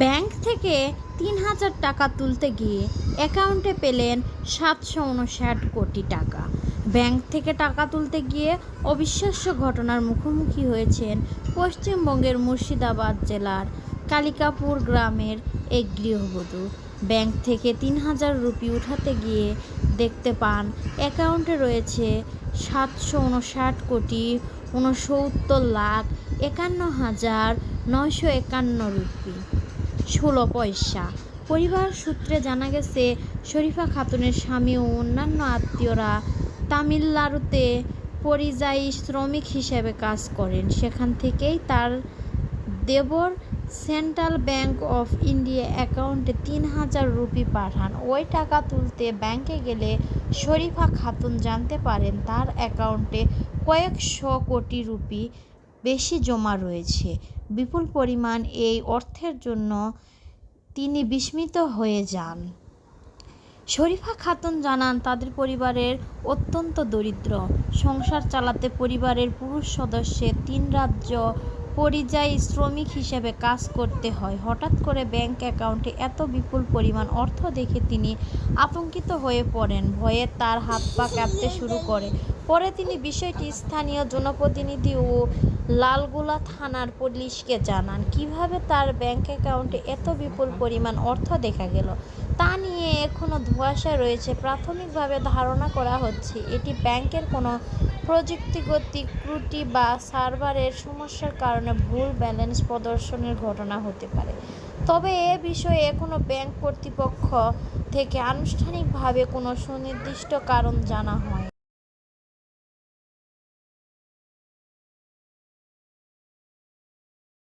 Bank থেকে ৩,০০০ টাকা তুলতে গিয়ে অ্যাকাউন্টে পেলেন ৭৫৯ কোটি টাকা। ব্যাংক থেকে টাকা তুলতে গিয়ে অবিশ্বাস্য ঘটনার মুখোমুখি হয়েছেন পশ্চিমবঙ্গের মুর্শিদাবাদ জেলার কালিকাপুর গ্রামের এক গৃহবধূ। ব্যাংক থেকে ৩,০০০ রুপি উঠাতে গিয়ে দেখতে পান অ্যাকাউন্টে রয়েছে ৭৬৯,৫১,৫১,৯৫১ রুপি ১৬ পয়সা। পরিবার সূত্রে জানা গেছে, শরীফা খাতুনের স্বামী ও অন্যান্য আত্মীয়রা তামিলনাড়ুতে পরিযায়ী শ্রমিক হিসেবে কাজ করেন। সেখান থেকেই তার দেবর সেন্ট্রাল ব্যাংক অফ ইন্ডিয়া অ্যাকাউন্টে ৩,০০০ রুপি পাঠান। ওই টাকা তুলতে ব্যাংকে গেলে শরীফা খাতুন জানতে পারেন তার অ্যাকাউন্টে কয়েকশো কোটি রুপি বেশি জমা রয়েছে। বিপুল পরিমাণ এই অর্থের জন্য তিনি বিস্মিত হয়ে যান। শরীফা খাতুন জানান, তাদের পরিবারের অত্যন্ত দরিদ্র। সংসার চালাতে পরিবারের পুরুষ সদস্যের ৩ রাজ্য পরিযায়ী শ্রমিক হিসেবে কাজ করতে হয়। হঠাৎ করে ব্যাংক অ্যাকাউন্টে এত বিপুল পরিমাণ অর্থ দেখে তিনি আতঙ্কিত হয়ে পড়েন। ভয়ে তার হাত পা কাঁপতে শুরু করে। পরে তিনি বিষয়টি স্থানীয় জনপ্রতিনিধি ও লালগোলা থানার পুলিশকে জানান। কিভাবে তার ব্যাংক অ্যাকাউন্টে এত বিপুল পরিমাণ অর্থ দেখা গেল তা নিয়ে এখনও ধোঁয়াশা রয়েছে। প্রাথমিকভাবে ধারণা করা হচ্ছে এটি ব্যাংকের কোনো প্রযুক্তিগত ত্রুটি বা সার্ভারের সমস্যার কারণে ভুল ব্যালেন্স প্রদর্শনের ঘটনা হতে পারে। তবে এ বিষয়ে এখনও ব্যাংক কর্তৃপক্ষ থেকে আনুষ্ঠানিকভাবে কোনো সুনির্দিষ্ট কারণ জানা হয়।